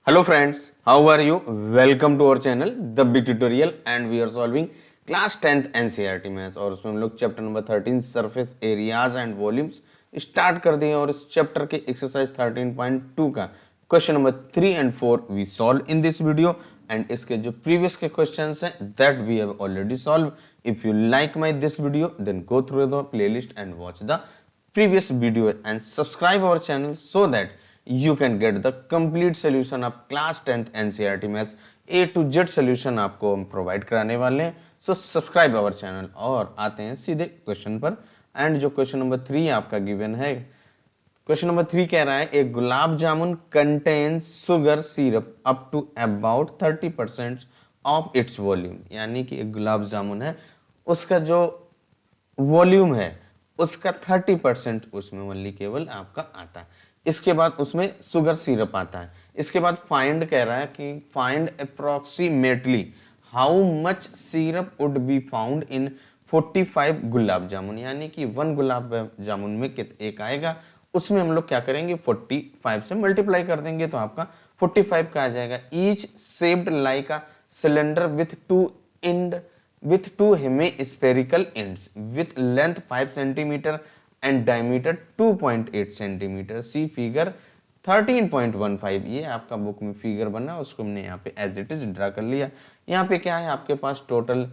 Hello friends, how are you? Welcome to our channel The Big Tutorial and we are solving class 10th NCERT maths और उसमें हम लोग chapter number 13 surface areas and volumes start कर दिए और इस chapter के exercise 13.2 का question number 3 and 4 we solve in this video and इसके जो प्रीवियस के क्वेश्चंस हैं that we have already solve. If you like my this video then go through the playlist and watch the previous video and subscribe our channel so that you can get the complete solution of class 10th NCERT maths A to Z solution आपको हम provide कराने वाले हैं. So subscribe our channel और आते हैं सीधे question पर. एंड जो क्वेश्चन नंबर 3 आपका गिवन है, क्वेश्चन नंबर 3 कह रहा है एक gulab jamun contains sugar syrup up to about 30% of its volume. यानी कि एक गुलाब जामुन है, उसका जो वॉल्यूम है उसका 30% उसमें ओनली केवल आपका आता है. इसके बाद उसमें शुगर सिरप आता है. इसके बाद फाइंड कह रहा है कि find approximately how much syrup would be found in 45 gulab jamun. यानी कि 1 गुलाब जामुन में एक आएगा, उसमें हम लोग क्या करेंगे 45 से मल्टीप्लाई कर देंगे तो आपका 45 का आ जाएगा. Each shaped like a cylinder with two hemispherical ends with length 5 centimeter and diameter 2.8 centimeter. See figure 13.15. ये आपका बुक में फिगर बना, उसको हमने यहाँ पे एज इट इज ड्रा कर लिया. यहाँ पे क्या है आपके पास टोटल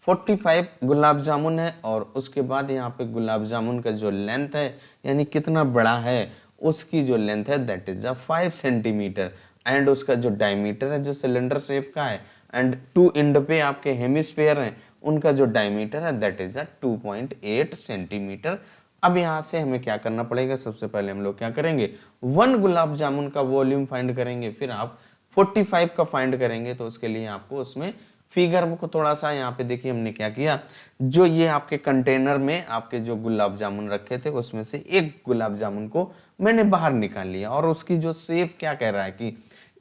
45 गुलाब जामुन है और उसके बाद यहाँ पे गुलाब जामुन का जो लेंथ है यानी कितना बड़ा है उसकी जो लेंथ है दैट इज 5 सेंटीमीटर एंड उसका जो डायमीटर है जो सिलेंडर शेप का है एंड 2 एंड पे आपके हेमिस्फीयर हैं उनका जो डायमीटर है दैट इज 2.8 सेंटीमीटर. अब यहाँ से हमें क्या करना पड़ेगा, सबसे पहले हम लोग क्या करेंगे 1 गुलाब जामुन का वॉल्यूम फाइंड करेंगे, फिर आप 45 का फाइंड करेंगे. तो उसके लिए आपको उसमें फिगर को थोड़ा सा यहाँ पे देखिए हमने क्या किया, जो ये आपके कंटेनर में आपके जो गुलाब जामुन रखे थे उसमें से एक गुलाब जामुन को मैंने बाहर निकाल लिया और उसकी जो शेप क्या कह रहा है कि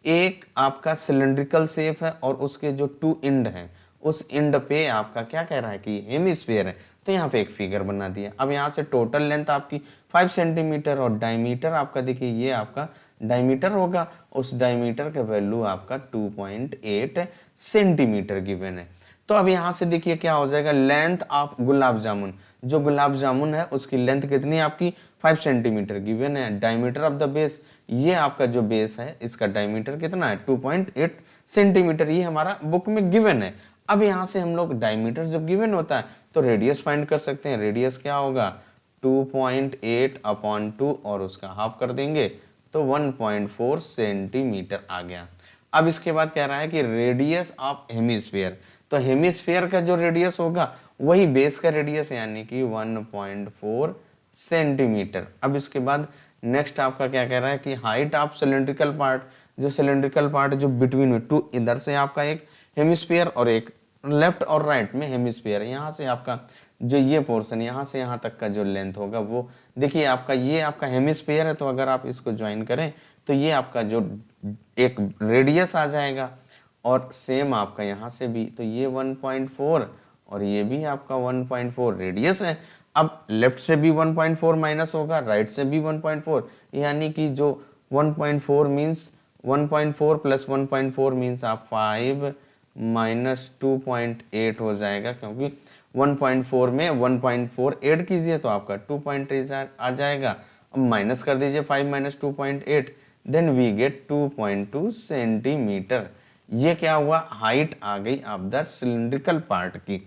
एक आपका सिलेंड्रिकल शेप है और उसके जो 2 एंड हैं उस एंड पे आपका क्या कह रहा है कि हेमिस्फीयर है. तो यहाँ पे एक फिगर बना दिया. अब यहाँ से टोटल लेंथ आपकी 5 सेंटीमीटर और डायमीटर आपका देखिए ये आपका डायमीटर होगा, उस डायमीटर का वैल्यू आपका 2.8 सेंटीमीटर गिवन है. तो अब यहाँ से देखिए क्या हो जाएगा, लेंथ ऑफ गुलाब जामुन, जो गुलाब जामुन है उसकी लेंथ कितनी है आपकी 5 सेंटीमीटर गिवन है. डायमीटर ऑफ द बेस, ये आपका जो बेस है इसका डायमीटर कितना है 2.8 सेंटीमीटर, ये हमारा बुक में गिवन है. अब यहाँ से हम लोग डायमीटर जब गिवन होता है तो रेडियस फाइंड कर सकते हैं. रेडियस क्या होगा 2.8 अपॉन 2 और उसका हाफ कर देंगे तो 1.4 सेंटीमीटर आ गया. अब इसके बाद कह रहा है कि रेडियस ऑफ हेमिस्फीयर, तो हेमिस्फीयर का जो रेडियस होगा वही बेस का रेडियस यानी कि 1.4 सेंटीमीटर. अब इसके बाद नेक्स्ट आपका क्या कह रहा है कि हाइट ऑफ सिलेंड्रिकल पार्ट, जो सिलेंड्रिकल पार्ट जो बिटवीन में टू, इधर से आपका एक हेमिस्फीयर और एक लेफ्ट और राइट में हेमिस्फीयर, यहाँ से आपका जो ये पोर्शन यहाँ से यहाँ तक का जो लेंथ होगा वो देखिए आपका ये आपका हेमिस्फीयर है. तो अगर आप इसको ज्वाइन करें तो ये आपका जो एक रेडियस आ जाएगा और सेम आपका यहाँ से भी, तो ये 1.4 और ये भी आपका 1.4 रेडियस है. अब लेफ्ट से भी 1.4 माइनस होगा, राइट से भी 1.4, यानी कि जो 1.4 मीन्स 1.4 प्लस 1.4 मीन्स आप 5 माइनस 2.8 हो जाएगा, क्योंकि 1.4 में 1.4 ऐड कीजिए तो आपका 2.8 आ जाएगा. अब माइनस कर दीजिए 5 minus 2.8 then we get 2.2 centimetre. ये क्या हुआ, हाइट आ गई ऑफ द सिलिंड्रिकल पार्ट की.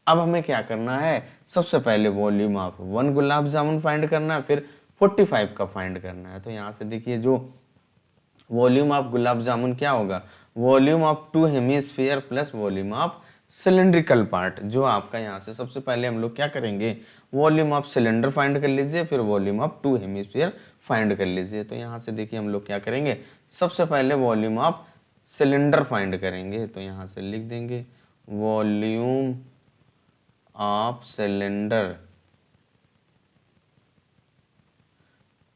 अब हमें क्या करना है, सबसे पहले volume of 1 gulab jamun find करना है, फिर 45 का फाइंड करना है. तो यहाँ से देखिए जो वॉल्यूम ऑफ गुलाब जामुन क्या होगा, volume of 2 hemisphere plus volume of cylindrical part. जो आपका यहाँ से सबसे पहले हम लोग क्या करेंगे, वॉल्यूम ऑफ सिलेंडर फाइंड कर लीजिए, फिर वॉल्यूम ऑफ 2 हेमिस्फीयर फाइंड कर लीजिए. तो यहाँ से देखिए हम लोग क्या करेंगे, सबसे पहले वॉल्यूम ऑफ सिलेंडर फाइंड करेंगे. तो यहाँ से लिख देंगे volume of cylinder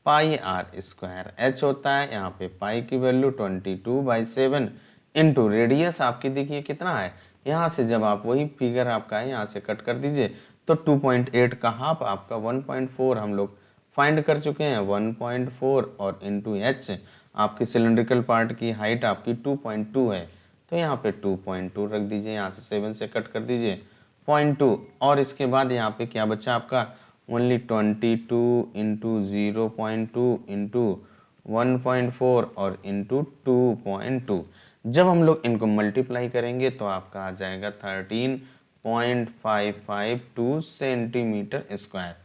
pi are square, h होता है यहाँ पे पाई की वैल्यू 22/7 इंटू रेडियस आपकी देखिए कितना है, यहाँ से जब आप वही फिगर आपका है यहाँ से कट कर दीजिए तो 2.8 का हाफ आपका 1.4 हम लोग फाइंड कर चुके हैं 1.4 और इंटू एच आपकी सिलेंड्रिकल पार्ट की हाइट आपकी 2.2 है, तो यहाँ पे 2.2 रख दीजिए, यहाँ से 7 से कट कर दीजिए 0.2, और इसके बाद यहाँ पे क्या बचा आपका ओनली 22 इंटू 0.2 इंटू 1.4 और इंटू 2.2। जब हम लोग इनको मल्टीप्लाई करेंगे तो आपका आ जाएगा 13.552 सेंटीमीटर स्क्वायर।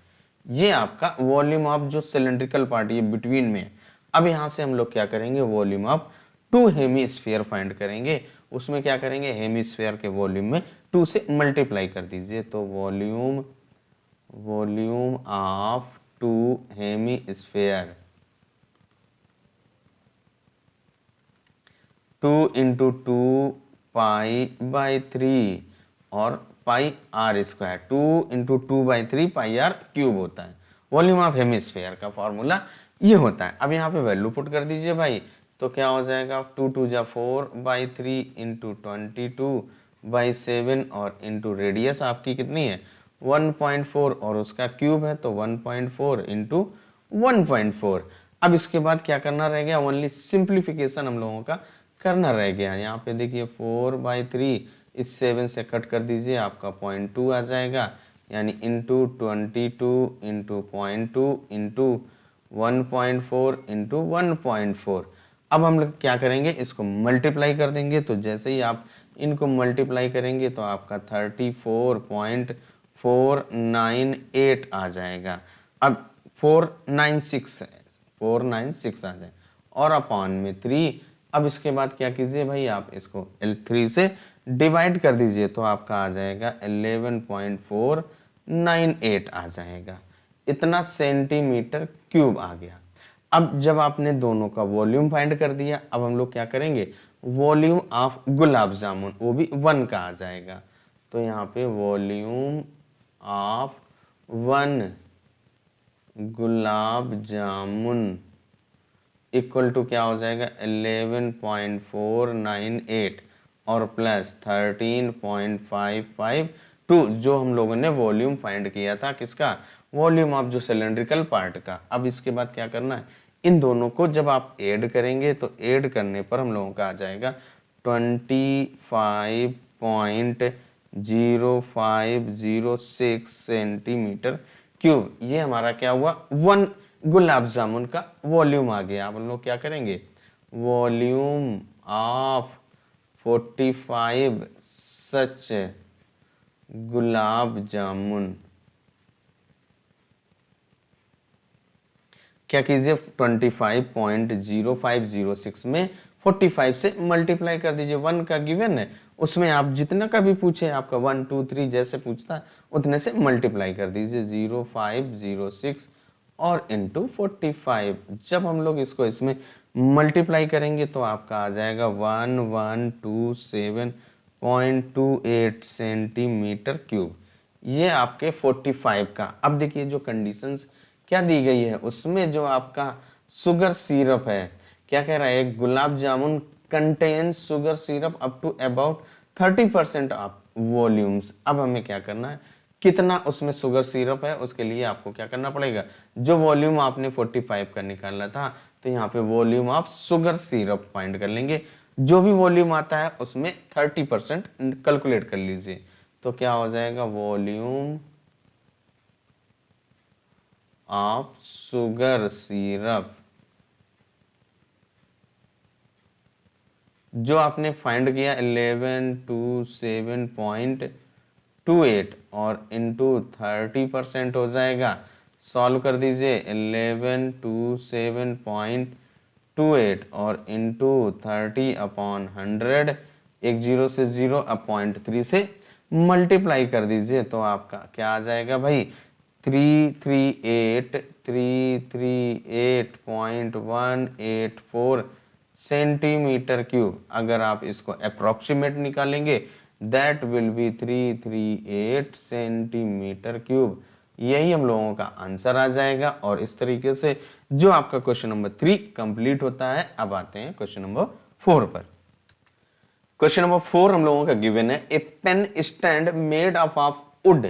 ये आपका वॉल्यूम ऑफ जो सिलेंड्रिकल पार्ट ये बिटवीन में है। अब यहां से हम लोग क्या करेंगे, volume of two hemisphere find करेंगे। उसमें क्या करेंगे, हेमीस्फीयर के वॉल्यूम में 2 से मल्टीप्लाई कर दीजिए, तो volume of two hemisphere 2 into 2 π/3 और pi are square, 2 into 2/3 pi R cube होता है। वॉल्यूम ऑफ हेमिस्फीयर का फॉर्मूला ये होता है। अब यहाँ पे वैल्यू पुट कर दीजिए भाई, तो क्या हो जाएगा 2 2 जा 4/3 इंटू 22/7 और इंटू रेडियस आपकी कितनी है 1.4 और उसका क्यूब है तो 1.4 इंटू 1.4। अब इसके बाद क्या करना रह गया, ओनली सिंप्लीफिकेशन हम लोगों का करना रह गया। यहाँ पे देखिए 4/3 इस 7 से कट कर दीजिए, आपका 0.2 आ जाएगा, यानी इंटू 22 इंटू 0.2 इंटू 1.4 इंटू 1.4। अब हम लोग क्या करेंगे, इसको मल्टीप्लाई कर देंगे, तो जैसे ही आप इनको मल्टीप्लाई करेंगे तो आपका 34.498 आ जाएगा। अब 496 आ जाए और अपॉन में 3। अब इसके बाद क्या कीजिए भाई, आप इसको L3 से डिवाइड कर दीजिए, तो आपका आ जाएगा 11.498 आ जाएगा। इतना सेंटीमीटर क्यूब आ गया। अब जब आपने दोनों का वॉल्यूम फाइंड कर दिया, अब हम लोग क्या करेंगे, वॉल्यूम ऑफ गुलाब जामुन वो भी 1 का आ जाएगा, तो यहाँ पे volume of 1 gulab jamun equal to क्या हो जाएगा 11.498 और प्लस 13.552 जो हम लोगों ने वॉल्यूम फाइंड किया था किसका, वॉल्यूम ऑफ जो सिलेंड्रिकल पार्ट का। अब इसके बाद क्या करना है, इन दोनों को जब आप ऐड करेंगे तो ऐड करने पर हम लोगों का आ जाएगा 25.0506 सेंटीमीटर क्यूब। ये हमारा क्या हुआ, 1 गुलाब जामुन का वॉल्यूम आ गया। अब हम लोग क्या करेंगे, वॉल्यूम ऑफ 45 सच गुलाब जामुन, क्या कीजिए 25.0506 में 45 से मल्टीप्लाई कर दीजिए। 1 का गिवन है, उसमें आप जितना का भी पूछे, आपका 1 2 3 जैसे पूछता है उतने से मल्टीप्लाई कर दीजिए 0506 और इंटू 45। जब हम लोग इसको इसमें मल्टीप्लाई करेंगे तो आपका आ जाएगा 1127.28 सेंटीमीटर क्यूब। ये आपके 45 का। अब देखिए जो कंडीशंस क्या दी गई है, उसमें जो आपका शुगर सिरप है, क्या कह रहा है, gulab jamun contain sugar syrup up to about 30% of volumes. अब हमें क्या करना है, कितना उसमें शुगर सिरप है, उसके लिए आपको क्या करना पड़ेगा, जो वॉल्यूम आपने 45 का निकाला था, तो यहाँ पे volume of sugar syrup find कर लेंगे। जो भी वॉल्यूम आता है उसमें 30% कैलकुलेट कर लीजिए, तो क्या हो जाएगा, वॉल्यूम ऑफ शुगर सिरप जो आपने फाइंड किया 1127.28 और इंटू 30% हो जाएगा। सॉल्व कर दीजिए 1127.28 और इंटू 30/100, एक 0 से 0 अब 0.3 से मल्टीप्लाई कर दीजिए, तो आपका क्या आ जाएगा भाई 338.184 सेंटीमीटर क्यूब। अगर आप इसको अप्रोक्सीमेट निकालेंगे that will be 338 centimetre cube. यही हम लोगों का आंसर आ जाएगा। और इस तरीके से जो आपका क्वेश्चन नंबर 3 कंप्लीट होता है। अब आते हैं क्वेश्चन नंबर 4 पर। क्वेश्चन नंबर 4 हम लोगों का गिवन है, a pen stand made of wood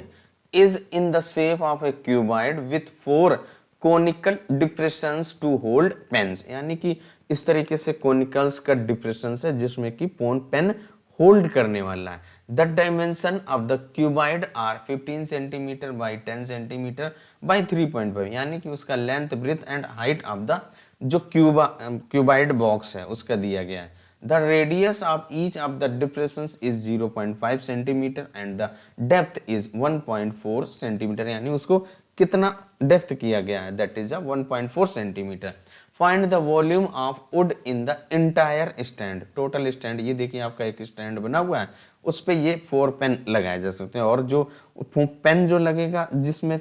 is in the shape of a cuboid with 4 conical depressions to hold pens। यानी कि इस तरीके से कोनिकल्स का डिप्रेशन है जिसमें कि पेन होल्ड करने वाला है। The dimension of the cuboid are 15 centimetre by 10 centimetre by 3.5, यानी कि उसका length breadth and height of the जो क्यूबाइड बॉक्स है उसका दिया गया है। The radius of each of the depressions is 0.5 centimetre and the depth is 1.4 centimetre, यानी उसको कितना डेप्थ किया गया है, that is 1.4 centimetre. Find the volume of wood in the entire stand, total stand, ये देखिए आपका एक स्टैंड बना हुआ है, उस पे ये 4 पेन लगाए जा सकते हैं, और जो पेन जो लगेगा जिसमें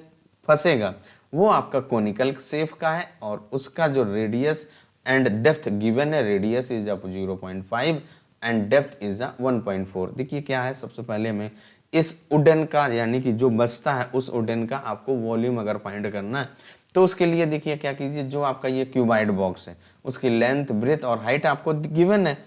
फंसेगा वो आपका कोनिकल शेप का है, और उसका जो रेडियस एंड डेप्थ गिवन है, radius is up 0.5 and depth is 1.4। देखिए क्या है, सबसे पहले में इस वुडन का यानी कि जो बचता है उस वुडन का आपको वॉल्यूम अगर फाइंड करना है तो उसके लिए देखिए क्या कीजिए, जो आपका ये क्यूबाइड बॉक्स है उसकी लेंथ ब्रेथ और हाइट आपको गिवन है,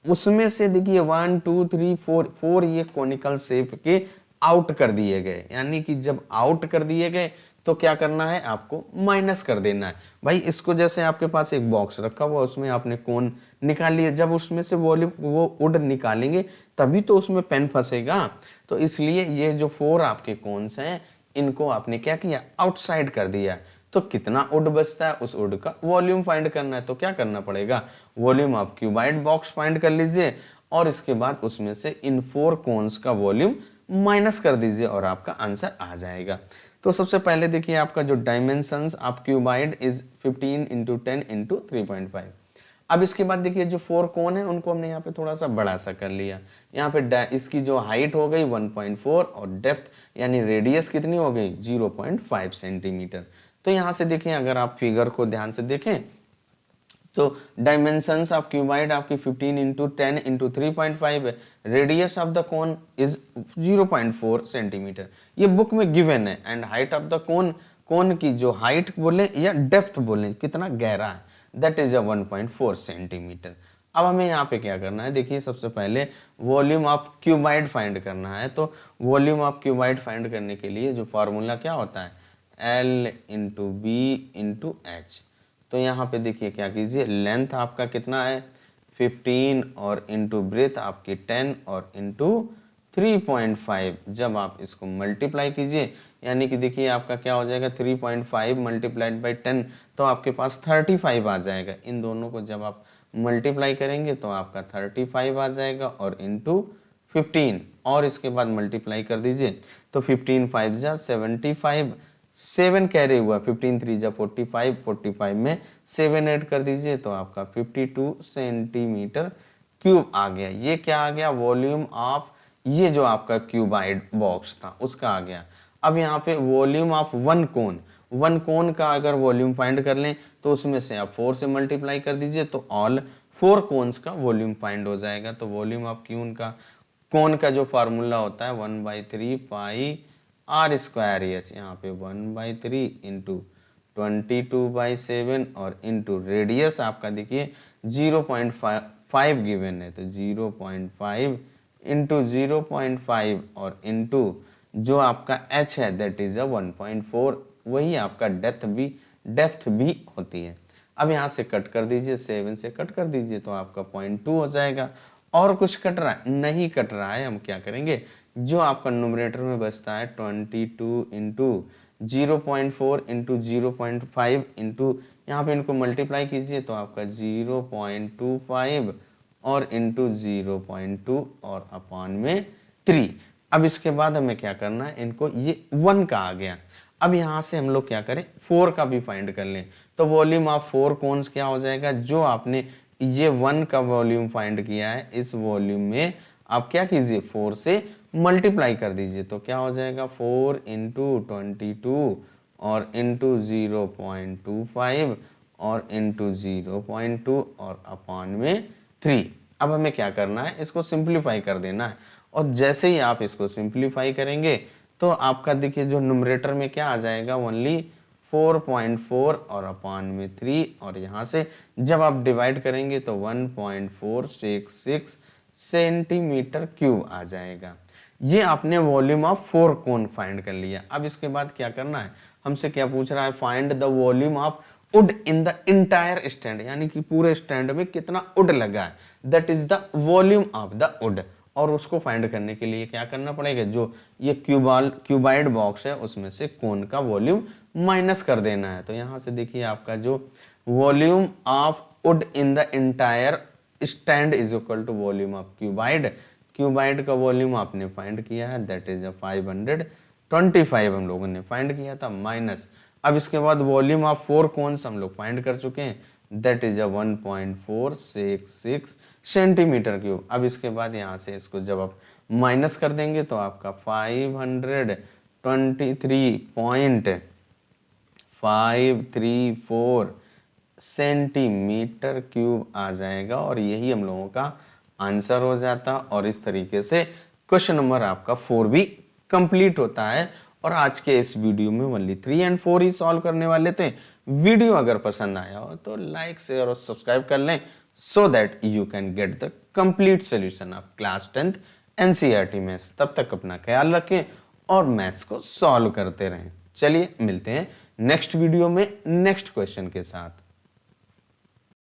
उसमें से देखिए 1 2 3 4 ये कोनिकल शेप के आउट कर दिए गए, यानी कि जब आउट कर दिए गए तो क्या करना है, आपको माइनस कर देना है। भाई इसको जैसे आपके पास एक बॉक्स रखा हुआ उसमें आपने कोन निकाल लिया, जब उसमें से वॉल्यूम वो वुड निकालेंगे तभी तो उसमें पेन फंसेगा, तो इसलिए ये जो 4 आपके कोन्स हैं इनको आपने क्या किया, आउटसाइड कर दिया। तो कितना वुड बचता है उस वुड का वॉल्यूम फाइंड करना है, तो क्या करना पड़ेगा, volume of cuboid box find कर लीजिए और इसके बाद उसमें से इन 4 कोन्स का वॉल्यूम माइनस कर दीजिए और आपका आंसर आ जाएगा। तो सबसे पहले देखिए आपका जो dimensions of cuboid is 15 into 10 into 3.5। अब इसके बाद देखिए जो 4 कोन है उनको हमने यहाँ पे थोड़ा सा बड़ा सा कर लिया, यहाँ पे इसकी जो हाइट हो गई 1.4 और डेप्थ यानी रेडियस कितनी हो गई 0.5 सेंटीमीटर। तो यहाँ से देखें, अगर आप फिगर को ध्यान से देखें तो डायमेंशंस ऑफ क्यूबाइड आपकी 15 इंटू 10 इंटू 3.5 है, radius of the cone is 0.4 centimetre, ये बुक में गिवन है, and height of the cone की जो हाइट बोले या डेप्थ बोले कितना गहरा है, दैट इज 1.4 सेंटीमीटर। अब हमें यहाँ पे क्या करना है, देखिए सबसे पहले वॉल्यूम ऑफ क्यूबाइड फाइंड करना है, तो वॉल्यूम ऑफ क्यूबाइड फाइंड करने के लिए जो फार्मूला क्या होता है, L into B into H. तो यहाँ पे देखिए क्या कीजिए, लेंथ आपका कितना है 15 और इंटू ब्रेथ आपकी 10 और इंटू 3.5, जब आप इसको मल्टीप्लाई कीजिए यानी कि देखिए आपका क्या हो जाएगा 3.5 मल्टीप्लाइड बाई 10 तो आपके पास 35 आ जाएगा। इन दोनों को जब आप मल्टीप्लाई करेंगे तो आपका 35 आ जाएगा और इंटू 15 और इसके बाद मल्टीप्लाई कर दीजिए तो 15 5 जा 75, 7 कैरी हुआ, 15 3 जा 45, 45 में 7 ऐड कर दीजिए तो आपका 52 सेंटीमीटर क्यूब आ गया। ये क्या आ गया, वॉल्यूम ऑफ ये जो आपका क्यूबाइड बॉक्स था उसका आ गया। अब यहाँ पे वॉल्यूम ऑफ वन कोन का अगर वॉल्यूम फाइंड कर लें तो उसमें से आप 4 से मल्टीप्लाई कर दीजिए तो ऑल 4 कोन्स का वॉल्यूम फाइंड हो जाएगा। तो वॉल्यूम ऑफ कोन का जो फार्मूला होता है 1/3 पाई आर स्क्वायर एच, यहाँ पे 1/3 इंटू 22/7 और इंटू रेडियस आपका देखिए 0.5 गिवन है तो 0.5 इंटू 0.5 और इंटू जो आपका h है दैट इज 1.4, वही आपका डेप्थ भी होती है। अब यहाँ से कट कर दीजिए, 7 से कट कर दीजिए तो आपका 0.2 हो जाएगा। और कुछ कट रहा है, नहीं कट रहा है, हम क्या करेंगे, जो आपका न्यूमरेटर में बचता है 22 इंटू 0.4 इंटू 0.5 इंटू यहाँ पे इनको मल्टीप्लाई कीजिए तो आपका 0.25 और इंटू 0.2 और अपॉन में 3। अब इसके बाद हमें क्या करना है, इनको ये 1 का आ गया। अब यहाँ से हम लोग क्या करें, 4 का भी फाइंड कर लें तो वॉल्यूम ऑफ 4 कोन्स क्या हो जाएगा, जो आपने ये 1 का वॉल्यूम फाइंड किया है इस वॉल्यूम में आप क्या कीजिए 4 से मल्टीप्लाई कर दीजिए तो क्या हो जाएगा 4 इंटू 22 और इंटू 0.25 और इंटू 0.2 और अपॉन में 3। अब हमें क्या करना है, इसको सिंप्लीफाई कर देना है और जैसे ही आप इसको सिंप्लीफाई करेंगे तो आपका देखिए जो न्यूमरेटर में क्या आ जाएगा ओनली 4.4 और अपॉन में 3 और यहाँ से जब आप डिवाइड करेंगे तो 1.466 सेंटीमीटर क्यूब आ जाएगा। ये आपने वॉल्यूम ऑफ 4 कोन फाइंड कर लिया। अब इसके बाद क्या करना है, हमसे क्या पूछ रहा है, find the volume of wood in the entire stand, यानी कि पूरे स्टैंड में कितना वुड लगा है, that is the volume of the wood. और उसको फाइंड करने के लिए क्या करना पड़ेगा, जो ये क्यूबाइड बॉक्स है उसमें से कोन का वॉल्यूम माइनस कर देना है। तो यहां से देखिए आपका जो volume of wood in the entire stand is equal to volume of cuboid. Cuboid का वॉल्यूम आपने फाइंड किया है, दैट इज 525 हम लोगों ने फाइंड किया था, माइनस अब इसके बाद वॉल्यूम ऑफ 4 कोन्स हम लोग फाइंड कर चुके हैं, दैट इज 1.466 सेंटीमीटर क्यूब। अब इसके बाद यहाँ से इसको जब आप माइनस कर देंगे तो आपका 523.534 सेंटीमीटर क्यूब आ जाएगा, और यही हम लोगों का आंसर हो जाता। और इस तरीके से क्वेश्चन नंबर आपका 4 भी कंप्लीट होता है। और आज के इस वीडियो में ओनली 3 एंड 4 ही सॉल्व करने वाले थे। वीडियो अगर पसंद आया हो तो लाइक शेयर और सब्सक्राइब कर लें, so that you can get the complete solution of class 10th NCERT maths. तब तक अपना ख्याल रखें और मैथ्स को सॉल्व करते रहें। चलिए मिलते हैं नेक्स्ट वीडियो में नेक्स्ट क्वेश्चन के साथ।